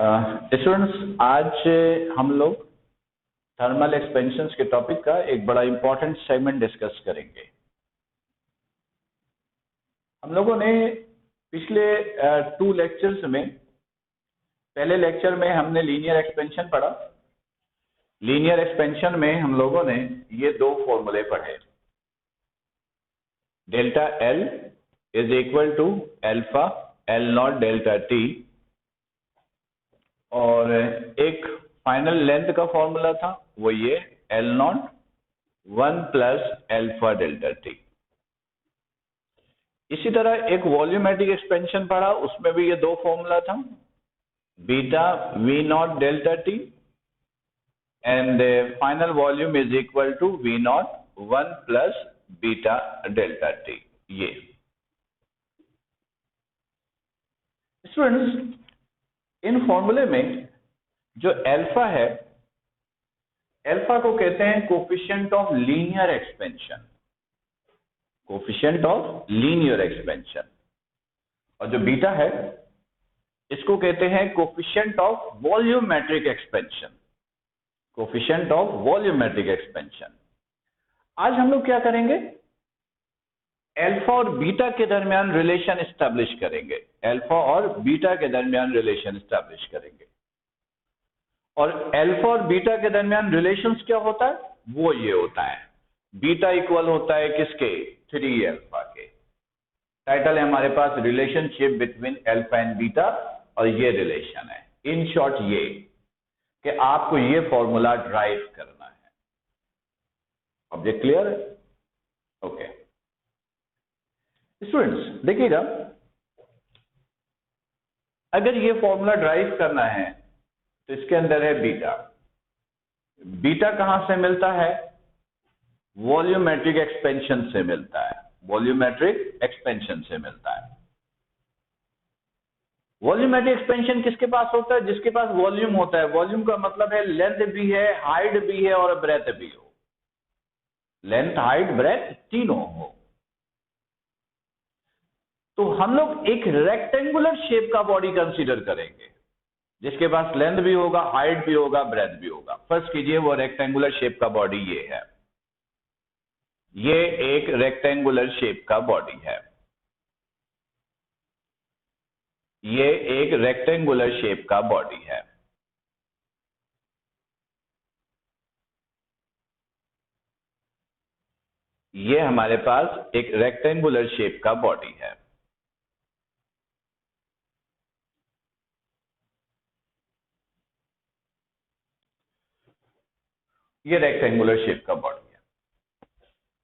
Students, आज हम लोग थर्मल एक्सपेंशंस के टॉपिक का एक बड़ा इंपॉर्टेंट सेगमेंट डिस्कस करेंगे। हम लोगों ने पिछले 2 लेक्चर्स में, पहले लेक्चर में हमने लीनियर एक्सपेंशन पढ़ा। लीनियर एक्सपेंशन में हम लोगों ने ये 2 फॉर्मूले पढ़े। Delta L is equal to alpha L not delta T, और एक फाइनल लेंथ का फॉर्मूला था, वो ये L not 1 plus alpha delta T. इसी तरह एक वॉल्यूमेट्रिक एक्सपेंशन पढ़ा, उसमें भी ये 2 फॉर्मूला था, beta V not delta T and final volume is equal to V not 1 plus beta delta T. ये स्टूडेंट्स, इन फॉर्मूले में जो अल्फा है, अल्फा को कहते हैं coefficient of linear expansion, coefficient of linear expansion, और जो बीटा है इसको कहते हैं coefficient of volumetric expansion, coefficient of volumetric expansion. आज हम लोग क्या करेंगे, अल्फा और बीटा के दरमियान रिलेशन एस्टैब्लिश करेंगे, अल्फा और बीटा के दरमियान रिलेशन एस्टैब्लिश करेंगे। और अल्फा और बीटा के दरमियान रिलेशंस क्या होता है, वो ये होता है, बीटा इक्वल होता है किसके, 3 अल्फा के। टाइटल है हमारे पास relationship between alpha and beta, और ये रिलेशन है। इन शॉर्ट ये कि आपको ये फॉर्मूला ड्राइव करना है। ऑब्जेक्ट क्लियर है? ओके स्टूडेंट्स, देखिएगा, अगर ये फॉर्मूला ड्राइव करना है तो इसके अंदर है बीटा। बीटा कहां से मिलता है, वॉल्यूमेट्रिक एक्सपेंशन से मिलता है, वॉल्यूमेट्रिक एक्सपेंशन से मिलता है। वॉल्यूमेट्रिक एक्सपेंशन किसके पास होता है, जिसके पास वॉल्यूम होता है। वॉल्यूम का मतलब है लेंथ भी है, हाइट भी है और ब्रेथ भी हो, लेंथ हाइट ब्रेथ तीनों हो। तो हम लोग एक रेक्टेंगुलर शेप का बॉडी कंसीडर करेंगे, जिसके पास लेंथ भी होगा, हाइट भी होगा, ब्रेथ भी होगा। फर्स्ट कीजिए, वो रेक्टेंगुलर शेप का बॉडी ये है, ये एक रेक्टेंगुलर शेप का बॉडी है, ये एक रेक्टेंगुलर शेप का बॉडी है। ये हमारे पास एक रेक्टेंगुलर शेप का बॉडी है। ये रेक्टेंगुलर शेप का बॉडी है।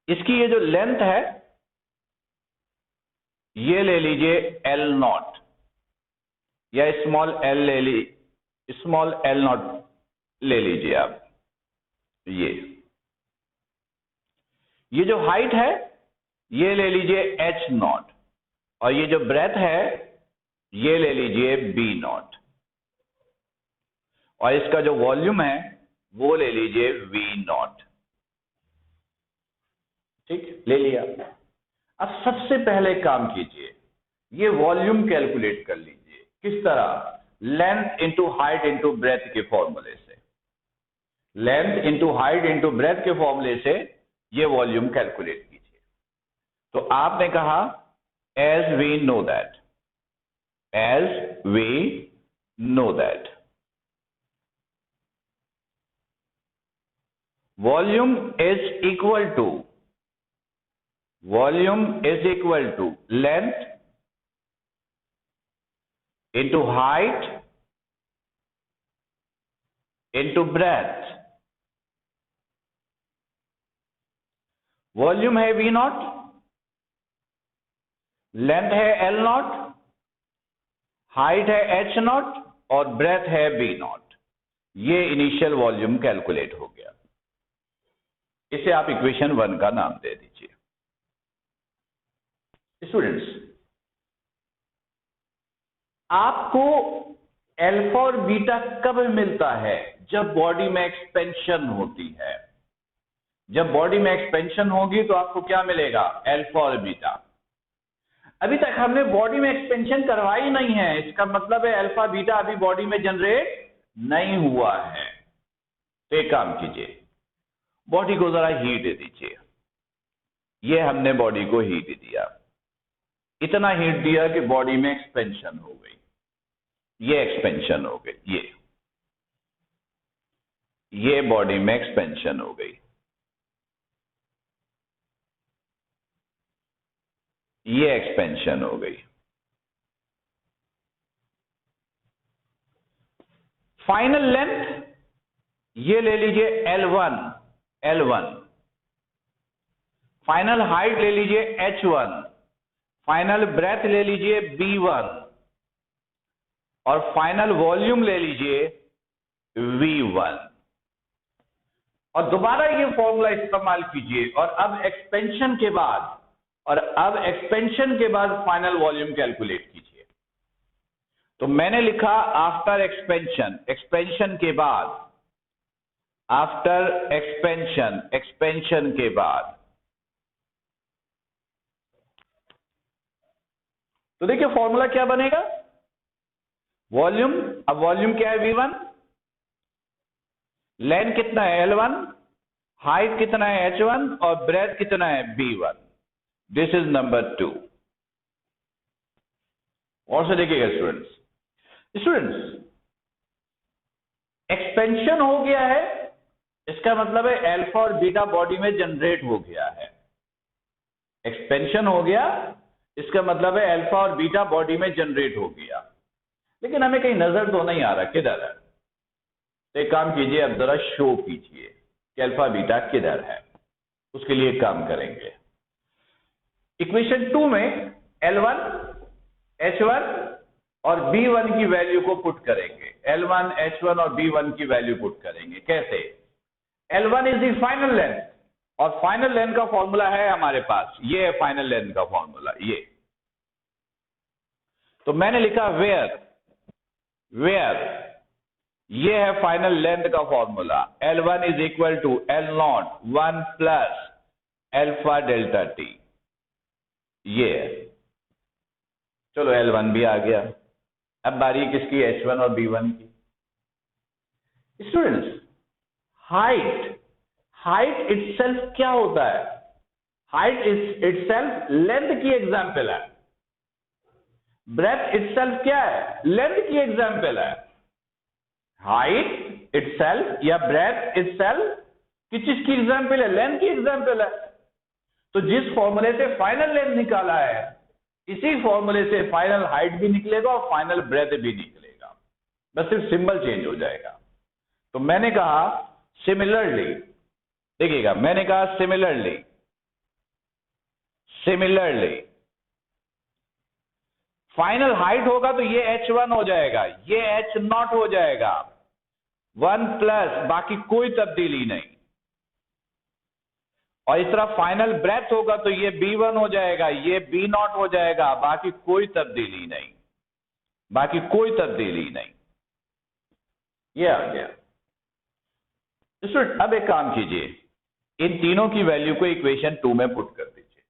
इसकी ये जो लेंथ है, ये ले लीजिए एल नॉट, या स्मॉल एल ले लीजिए, स्मॉल एल नॉट ले लीजिए आप। ये जो हाइट है ये ले लीजिए एच नॉट, और ये जो ब्रेथ है ये ले लीजिए बी नॉट, और इसका जो वॉल्यूम है वो ले लीजिए वी नॉट। ठीक, ले लिया। अब सबसे पहले काम कीजिए, ये वॉल्यूम कैलकुलेट कर लीजिए। किस तरह, length into height into breath के फॉर्मूले से, length into height into breath के फॉर्मूले से ये वॉल्यूम कैलकुलेट कीजिए। तो आपने कहा as we know that, as we know that volume is equal to, volume is equal to length into height into breadth. Volume है वी नॉट, लेंथ है एल नॉट, हाइट है एच नॉट, और breadth है B not. ये initial volume calculate हो गया। इसे आप इक्वेशन 1 का नाम दे दीजिए। स्टूडेंट्स, आपको अल्फा और बीटा कब मिलता है, जब बॉडी में एक्सपेंशन होती है। जब बॉडी में एक्सपेंशन होगी तो आपको क्या मिलेगा, अल्फा और बीटा। अभी तक हमने बॉडी में एक्सपेंशन करवाई नहीं है, इसका मतलब है अल्फा बीटा अभी बॉडी में जनरेट नहीं हुआ है। तो एक काम कीजिए, बॉडी को जरा हीट दीजिए। ये हमने बॉडी को हीट दिया, इतना हीट दिया कि बॉडी में एक्सपेंशन हो गई, ये एक्सपेंशन हो गई, ये बॉडी में एक्सपेंशन हो गई, ये एक्सपेंशन हो गई। फाइनल लेंथ ये ले लीजिए L1, फाइनल हाइट ले लीजिए H1, फाइनल ब्रेथ ले लीजिए B1 और फाइनल वॉल्यूम ले लीजिए V1। और दोबारा ये फॉर्मूला इस्तेमाल कीजिए और अब एक्सपेंशन के बाद फाइनल वॉल्यूम कैलकुलेट कीजिए। तो मैंने लिखा आफ्टर एक्सपेंशन के बाद, आफ्टर एक्सपेंशन के बाद। तो देखिए फॉर्मूला क्या बनेगा, वॉल्यूम, अब वॉल्यूम क्या है V1, लेंथ कितना है L1, हाइट कितना है H1 और ब्रेथ कितना है B1। This is number 2। और से देखिएगा स्टूडेंट्स, एक्सपेंशन हो गया है, इसका मतलब है अल्फा और बीटा बॉडी में जनरेट हो गया है। एक्सपेंशन हो गया, इसका मतलब है अल्फा और बीटा बॉडी में जनरेट हो गया, लेकिन हमें कहीं नजर तो नहीं आ रहा किधर है। तो एक काम कीजिए, अब जरा शो कीजिए कि अल्फा बीटा किधर है। उसके लिए एक काम करेंगे, इक्वेशन 2 में L1, H1 और B1 की वैल्यू को पुट करेंगे। L1, H1 और B1 की वैल्यू पुट करेंगे। कैसे? L1 is the final length, और फाइनल लेंथ का फॉर्मूला है हमारे पास, ये है फाइनल लेंथ का फॉर्मूला, ये। तो मैंने लिखा वेयर ये है फाइनल लेंथ का formula, L1 is equal to L0 1 plus alpha delta T, ये है। चलो L1 भी आ गया। अब बारी किसकी, H1 और B1 की। स्टूडेंट्स, हाइट इटसेल्फ क्या होता है? हाइट इटसेल्फ लेंथ की एग्जाम्पल है। ब्रेथ इटसेल्फ क्या है? लेंथ की एग्जाम्पल है। हाइट इटसेल्फ या ब्रेथ इटसेल्फ किस चीज की एग्जाम्पल है? लेंथ की एग्जाम्पल है। तो जिस फॉर्मूले से फाइनल लेंथ निकाला है, इसी फॉर्मूले से फाइनल हाइट भी निकलेगा और फाइनल ब्रेथ भी निकलेगा, बस सिर्फ सिंबल चेंज हो जाएगा। तो मैंने कहा सिमिलरली, देखिएगा, मैंने कहा सिमिलरली फाइनल हाइट होगा तो ये H1 हो जाएगा, ये H0 हो जाएगा, 1 प्लस, बाकी कोई तब्दीली नहीं। और इस तरह फाइनल ब्रेथ होगा तो ये B1 हो जाएगा, ये B0 हो जाएगा, बाकी कोई तब्दीली नहीं, ये आ गया। अब एक काम कीजिए, इन तीनों की वैल्यू को इक्वेशन 2 में पुट कर दीजिए।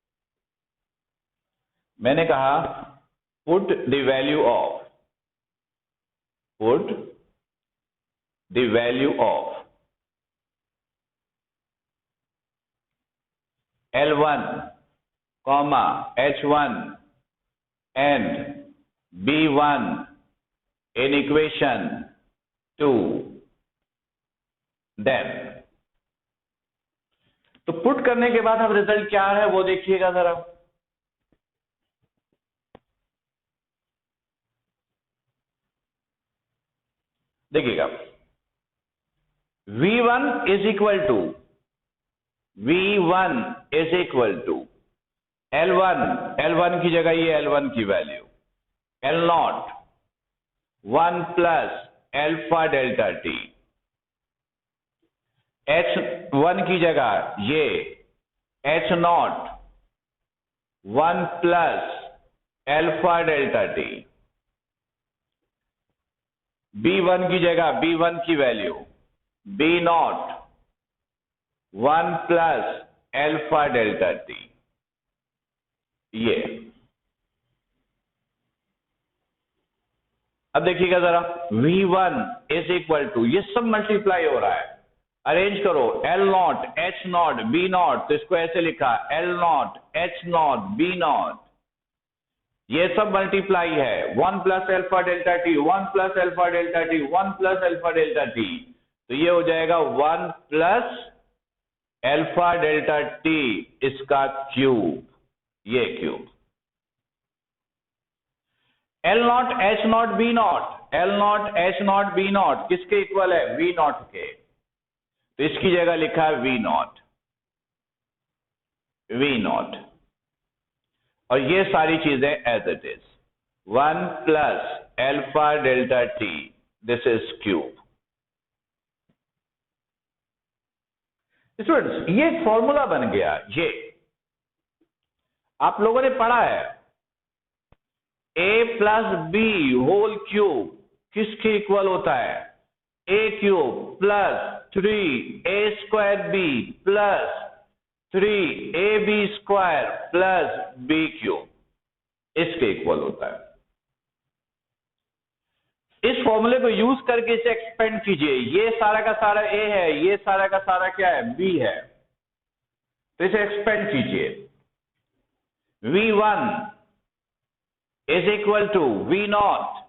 मैंने कहा put the value of L1, H1 and B1 in equation 2, then तो पुट करने के बाद अब रिजल्ट क्या है वो देखिएगा जरा। देखिएगा, V1 is equal to L1 की जगह ये L1 की value, L0 1 plus alpha delta T, H1 की जगह ये H0 1 plus alpha delta T, B1 की जगह B1 की value B0 1 plus alpha delta T, ये। अब देखिएगा जरा, V1 इज इक्वल टू, ये सब मल्टीप्लाई हो रहा है, अरेंज करो, L not H not B not, तो इसको ऐसे लिखा L not H not B not, ये सब मल्टीप्लाई है, 1 plus alpha delta t, 1 plus alpha delta t, 1 plus alpha delta T, तो ये हो जाएगा 1 प्लस अल्फा डेल्टा टी इसका क्यूब, ये cube. L not H not B not, L not H not B not किसके equal है? V not के, तो इसकी जगह लिखा है V नॉट, V नॉट, और ये सारी चीजें as it is, 1 plus alpha delta T, this is cube. Students, ये फॉर्मूला बन गया, ये आप लोगों ने पढ़ा है, a plus B whole cube किसके इक्वल होता है? a cube plus 3a square B plus 3ab square plus b cube, इसके इक्वल होता है। इस फॉर्मूले को यूज करके इसे एक्सपेंड कीजिए, ये सारा का सारा a है, ये सारा का सारा क्या है? b है, तो इसे एक्सपेंड कीजिए, V1 is equal to V not,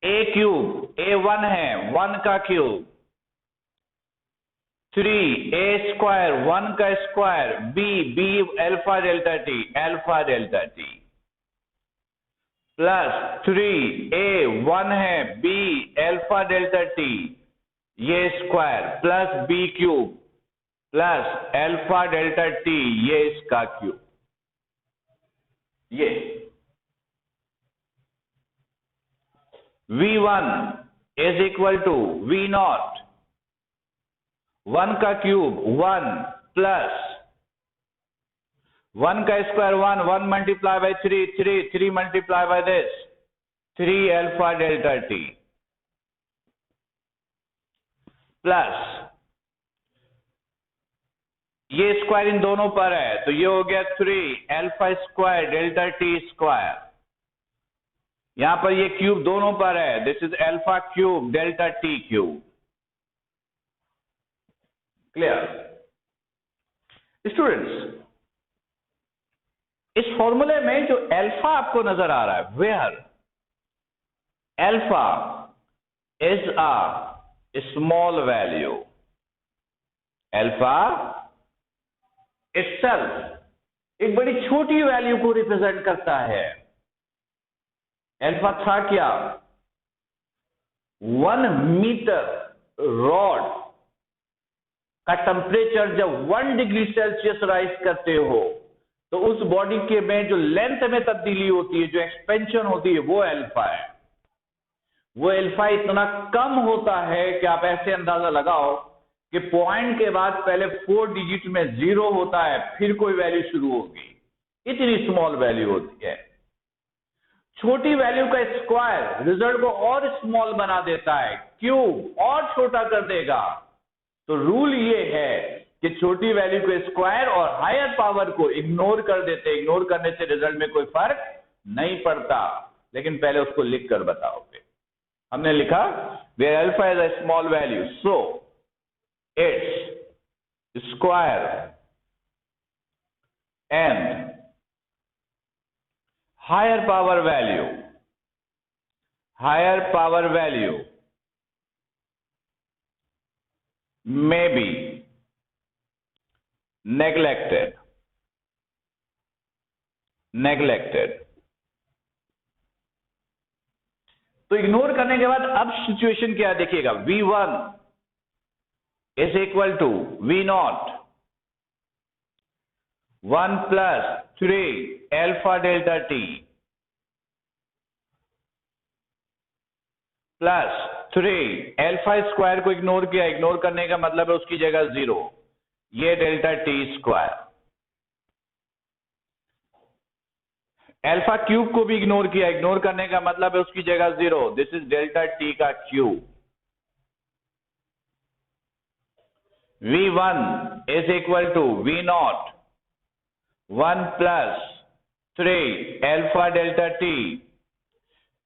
a cube, a1 है 1 का क्यूब, 3a स्क्वायर 1 का square, b alpha delta T, alpha delta T, plus 3a1 है b अल्फा डेल्टा टी, ये square, plus b cube plus alpha delta T, ये इसका cube, ये V1 is equal to V not, 1 का cube 1 plus 1 का square 1, 1 multiply by 3 multiply by this 3 alpha delta T, plus ये square इन दोनों पर है, तो ये हो गया 3 alpha square delta t square, यहां पर ये क्यूब दोनों पर है, this is alpha cube delta T cube. Clear students? इस फॉर्मूले में जो अल्फा आपको नजर आ रहा है, where alpha is a small value, alpha itself एक बड़ी छोटी वैल्यू को रिप्रेजेंट करता है। अल्फा था क्या? 1 मीटर रॉड का टेम्परेचर जब 1 डिग्री सेल्सियस राइज करते हो तो उस बॉडी के में जो लेंथ में तब्दीली होती है, जो एक्सपेंशन होती है, वो अल्फा है। वो अल्फा इतना कम होता है कि आप ऐसे अंदाजा लगाओ कि पॉइंट के बाद पहले 4 डिजिट में 0 होता है, फिर कोई वैल्यू शुरू होगी, इतनी स्मॉल वैल्यू होती है। छोटी वैल्यू का स्क्वायर रिजल्ट को और स्मॉल बना देता है, क्यूब और छोटा कर देगा। तो रूल ये है कि छोटी वैल्यू को स्क्वायर और हायर पावर को इग्नोर कर देते, इग्नोर करने से रिजल्ट में कोई फर्क नहीं पड़ता। लेकिन पहले उसको लिख कर बताओगे। हमने लिखा where alpha is a small value, so its square and higher power value may be neglected। तो इग्नोर करने के बाद अब सिचुएशन क्या देखिएगा, V1 is equal to V not 1 plus 3 alpha delta T plus 3 alpha square को ignore किया, ignore करने का मतलब है उसकी जगह 0, ये delta t square. Alpha cube को भी इग्नोर किया, इग्नोर करने का मतलब है उसकी जगह 0, दिस इज डेल्टा टी का cube. V1 is equal to V not 1 plus 3 alpha delta t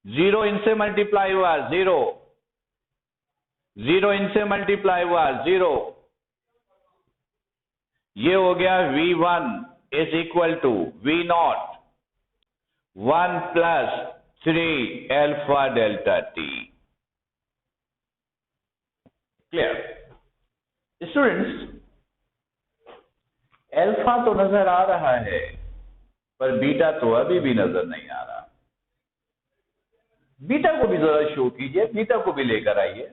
0 इनसे मल्टीप्लाई हुआ 0, 0 इनसे मल्टीप्लाई हुआ 0, ये हो गया V1 is equal to V0 1 plus 3 alpha delta t. Clear students? Alpha तो नजर आ रहा है पर बीटा तो अभी भी नजर नहीं आ रहा। बीटा को भी जरा शो कीजिए, बीटा को भी लेकर आइए।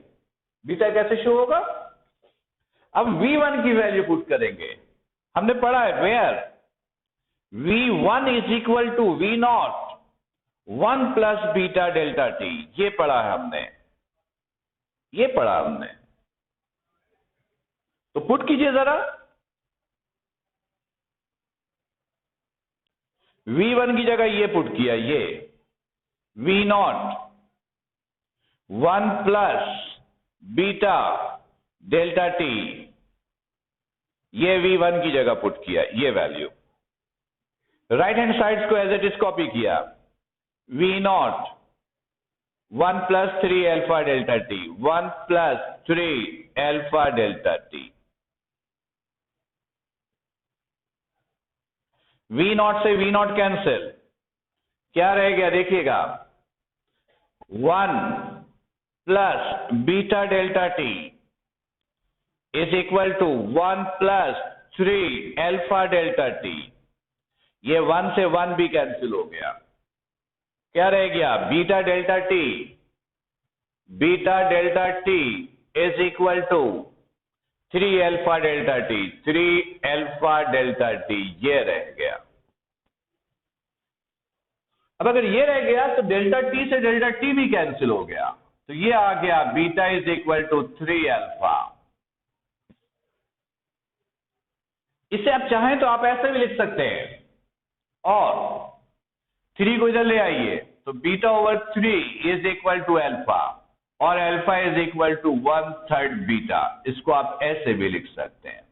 बीटा कैसे शो होगा? अब V1 की वैल्यू पुट करेंगे। हमने पढ़ा है where V1 is equal to V0 1 plus beta delta T. ये पढ़ा है हमने, ये पढ़ा हमने। तो पुट कीजिए जरा। V1 की जगह ये पुट किया, ये V0 1 plus beta delta T, ये V1 की जगह पुट किया, ये वैल्यू। राइट हैंड साइड को एज इट इज कॉपी किया, V0 1 plus 3 alpha delta t, 1 plus 3 alpha delta t. V0 से V0 कैंसिल, क्या रह गया देखिएगा, 1 plus beta delta t is equal to 1 plus 3 alpha delta T. ये 1 से 1 भी कैंसिल हो गया, क्या रह गया, beta delta t, beta delta t is equal to 3 alpha delta t, 3 alpha delta T, ये रह गया। अब अगर ये रह गया तो डेल्टा टी से डेल्टा टी भी कैंसिल हो गया, तो ये आ गया beta is equal to 3 alpha. इसे आप चाहें तो आप ऐसे भी लिख सकते हैं, और 3 को इधर ले आइए तो beta over 3 is equal to alpha, और alpha is equal to 1/3 beta. इसको आप ऐसे भी लिख सकते हैं।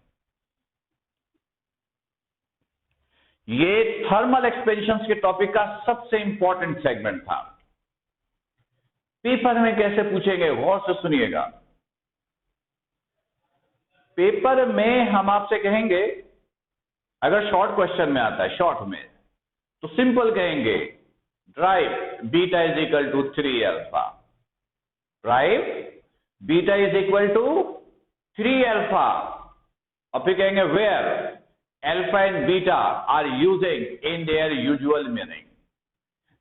ये थर्मल एक्सपेंशन के टॉपिक का सबसे इंपॉर्टेंट सेगमेंट था। पेपर में कैसे पूछेंगे, गौर से सुनिएगा। पेपर में हम आपसे कहेंगे, अगर शॉर्ट क्वेश्चन में आता है, शॉर्ट में, तो सिंपल कहेंगे derive beta is equal to 3 alpha, derive beta is equal to 3 alpha, और फिर कहेंगे where alpha and beta are using in their usual meaning.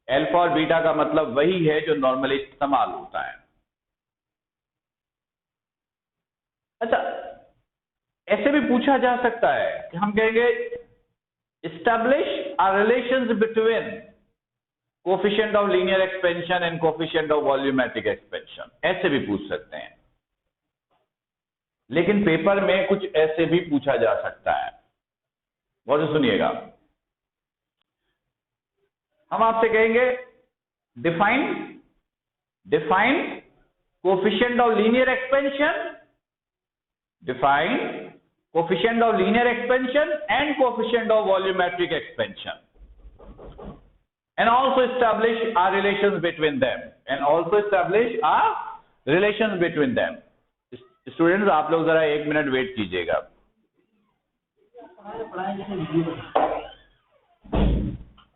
Alpha और बीटा का मतलब वही है जो नॉर्मली इस्तेमाल होता है। अच्छा, ऐसे भी पूछा जा सकता है कि हम कहेंगे establish are relations between coefficient of linear expansion and coefficient of volumetric expansion, ऐसे भी पूछ सकते हैं। लेकिन पेपर में कुछ ऐसे भी पूछा जा सकता है, बहुत सुनिएगा। हम आपसे कहेंगे define coefficient of linear expansion, define coefficient of linear expansion and coefficient of volumetric expansion, and also establish our relations between them, and also establish our relations between them. Students आप लोग जरा 1 मिनट वेट कीजिएगा।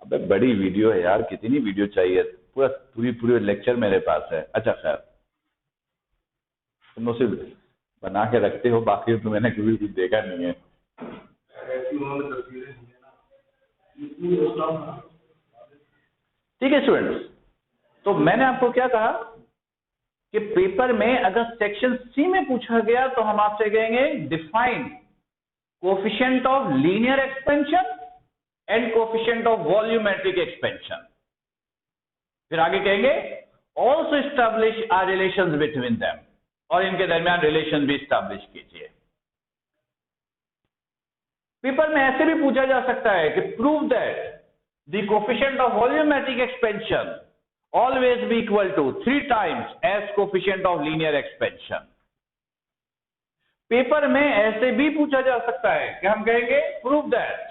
अबे बड़ी video है यार, कितनी video चाहिए, पूरी लेक्चर मेरे पास है। अच्छा खैर, तुम सिर्फ बना के रखते हो, बाकी तो मैंने कभी कुछ देखा नहीं है। ठीक है स्टूडेंट्स, तो मैंने आपको क्या कहा कि पेपर में अगर सेक्शन सी में पूछा गया तो हम आपसे कहेंगे define coefficient of linear expansion and coefficient of volumetric expansion. फिर आगे कहेंगे also establish are relations between them, और इनके दरमियान रिलेशन भी एस्टैब्लिश कीजिए। पेपर में ऐसे भी पूछा जा सकता है कि prove that the coefficient of volumetric expansion always be equal to 3 times as coefficient of linear expansion। Paper में ऐसे भी पूछा जा सकता है कि हम कहेंगे prove that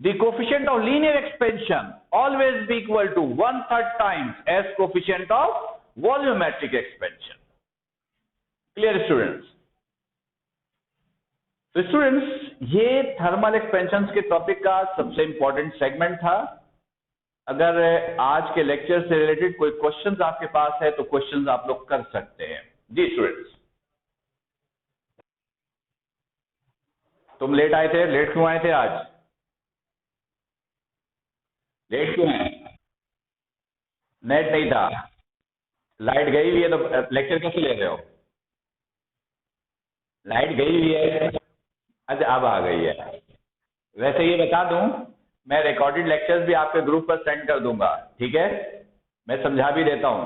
the coefficient of linear expansion always be equal to 1/3 times S coefficient of volumetric expansion. Clear students? तो स्टूडेंट्स ये थर्मल एक्सपेंशन के टॉपिक का सबसे इंपॉर्टेंट सेगमेंट था। अगर आज के लेक्चर से रिलेटेड कोई क्वेश्चंस आपके पास है तो क्वेश्चंस आप लोग कर सकते हैं। जी स्टूडेंट्स, तुम लेट आए थे, लेट क्यों आए थे आज? लेट क्यों आए? नेट नहीं था, लाइट गई हुई है तो लेक्चर कैसे ले रहे हो? लाइट गई हुई है, अच्छा अब आ गई है। वैसे ये बता दूं, मैं रिकॉर्डेड लेक्चर्स भी आपके ग्रुप पर सेंड कर दूंगा, ठीक है? मैं समझा भी देता हूं।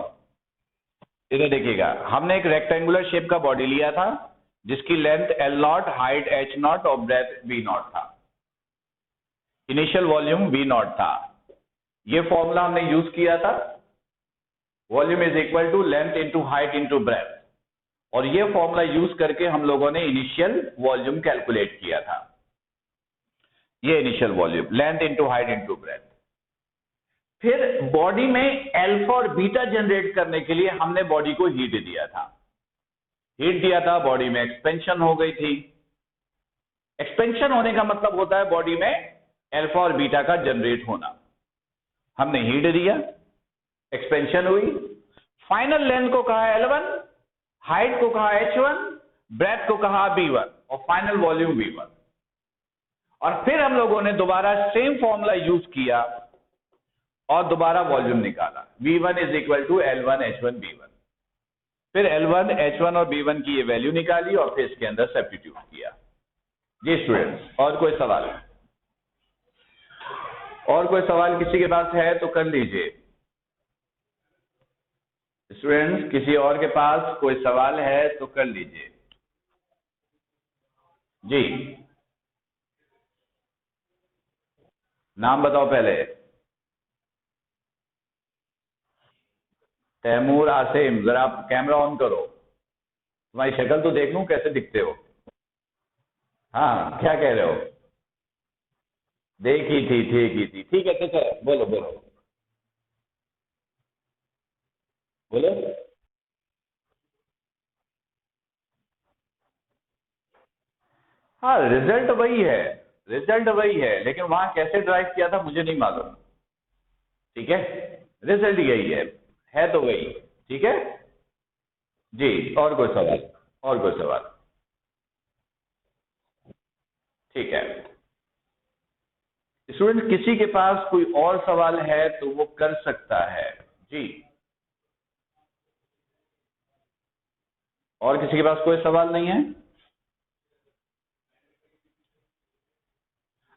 इधर देखिएगा, हमने एक रेक्टेंगुलर शेप का बॉडी लिया था जिसकी लेंथ L0, हाइट H0 और ब्रेथ V0 था, इनिशियल वॉल्यूम V0 था। ये फॉर्मूला हमने यूज किया था, volume is equal to length into height into breadth, और ये फॉर्मूला यूज करके हम लोगों ने इनिशियल वॉल्यूम कैलकुलेट किया था। ये initial volume length into height into breath. फिर बॉडी में अल्फा और बीटा जनरेट करने के लिए हमने बॉडी को हीट दिया था। हीट दिया था, बॉडी में एक्सपेंशन हो गई थी। एक्सपेंशन होने का मतलब होता है बॉडी में अल्फा और बीटा का जनरेट होना। हमने हीट दिया, एक्सपेंशन हुई, फाइनल लेंथ को कहा L1, हाइट को कहा H1, ब्रेथ को कहा B1 और फाइनल वॉल्यूम V1। और फिर हम लोगों ने दोबारा सेम फॉर्मूला यूज किया और दोबारा वॉल्यूम निकाला। V1 is equal to L1 H1 B1। फिर L1 H1 और B1 की ये वैल्यू निकाली और फिर इसके अंदर सब्स्टिट्यूट किया। जी स्टूडेंट्स, और कोई सवाल? और कोई सवाल किसी के पास है तो कर लीजिए। स्टूडेंट्स, किसी और के पास कोई सवाल है तो कर लीजिए। जी, नाम बताओ पहले। तैमूर आसिम, जरा आप कैमरा ऑन करो, तुम्हारी शक्ल तो देख लूं कैसे दिखते हो। हाँ, क्या कह रहे हो? देखी थी, ठीक है, ठीक है, बोलो बोलो बोलो। हाँ, रिजल्ट वही है, रिजल्ट वही है, लेकिन वहां कैसे ड्राइव किया था मुझे नहीं मालूम। ठीक है, रिजल्ट यही है तो वही। ठीक है जी। और कोई सवाल? और कोई सवाल? ठीक है स्टूडेंट, किसी के पास कोई और सवाल है तो वो कर सकता है। जी, और किसी के पास कोई सवाल नहीं है?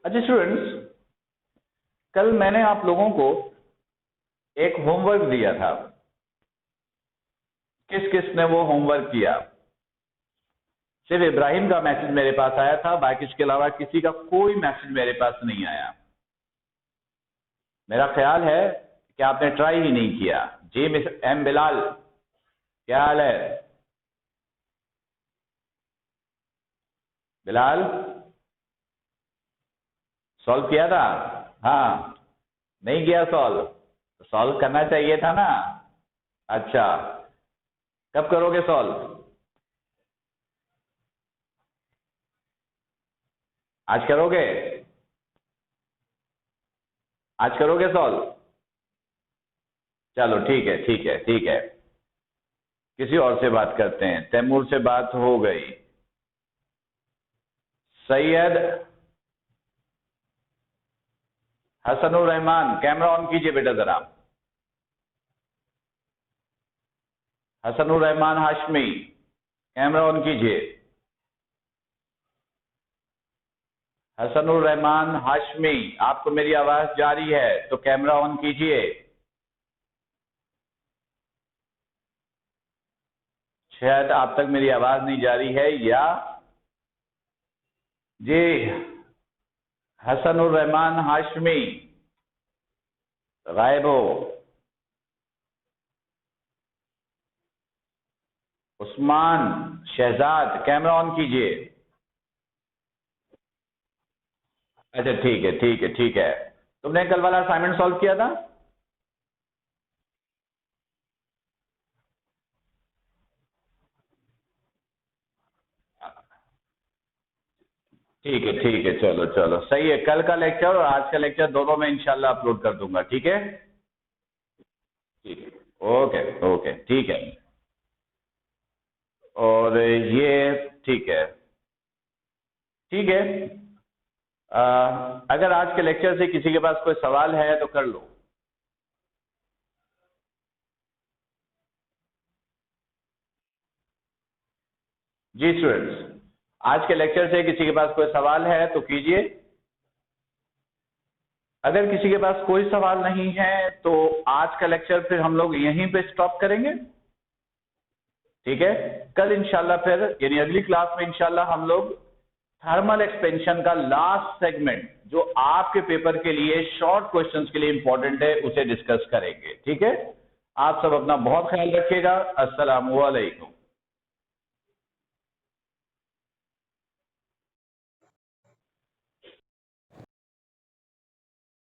अच्छा स्टूडेंट्स, कल मैंने आप लोगों को एक होमवर्क दिया था। किस किस ने वो होमवर्क किया? सिर्फ इब्राहिम का मैसेज मेरे पास आया था, बाकी इसके अलावा किसी का कोई मैसेज मेरे पास नहीं आया। मेरा ख्याल है कि आपने ट्राई ही नहीं किया। जी मिस एम बिलाल, क्या हाल है? बिलाल, सॉल्व किया था? हाँ, नहीं किया सॉल्व? सॉल्व करना चाहिए था ना। अच्छा, कब करोगे सॉल्व? आज करोगे? आज करोगे सॉल्व? चलो ठीक है, ठीक है, ठीक है। किसी और से बात करते हैं। तैमूर से बात हो गई। सैयद हसनुर रहमान, कैमरा ऑन कीजिए बेटा जरा। हसनुर रहमान हाशमी, कैमरा ऑन कीजिए। हसनुर रहमान हाशमी, आपको मेरी आवाज जा रही है तो कैमरा ऑन कीजिए। शायद आप तक मेरी आवाज नहीं जा रही है, या जी हसनुर रहमान हाशमी गायब हो। उस्मान शहजाद, कैमरा ऑन कीजिए। अच्छा ठीक है, ठीक है, ठीक है। तुमने कल वाला असाइनमेंट सॉल्व किया था? ठीक है, चलो चलो सही है। कल का लेक्चर और आज का लेक्चर दोनों में इंशाल्लाह अपलोड कर दूंगा, ठीक है? ठीक है, ओके ओके, ठीक है। और ये ठीक है, ठीक है। अगर आज के लेक्चर से किसी के पास कोई सवाल है तो कर लो। जी स्टूडेंट्स, आज के लेक्चर से किसी के पास कोई सवाल है तो कीजिए। अगर किसी के पास कोई सवाल नहीं है तो आज का लेक्चर फिर हम लोग यहीं पे स्टॉप करेंगे, ठीक है? कल इंशाल्लाह फिर यानी अगली क्लास में इंशाल्लाह हम लोग थर्मल एक्सपेंशन का लास्ट सेगमेंट जो आपके पेपर के लिए शॉर्ट क्वेश्चंस के लिए इंपॉर्टेंट है उसे डिस्कस करेंगे, ठीक है? आप सब अपना बहुत ख्याल रखिएगा। अस्सलामु अलैकुम।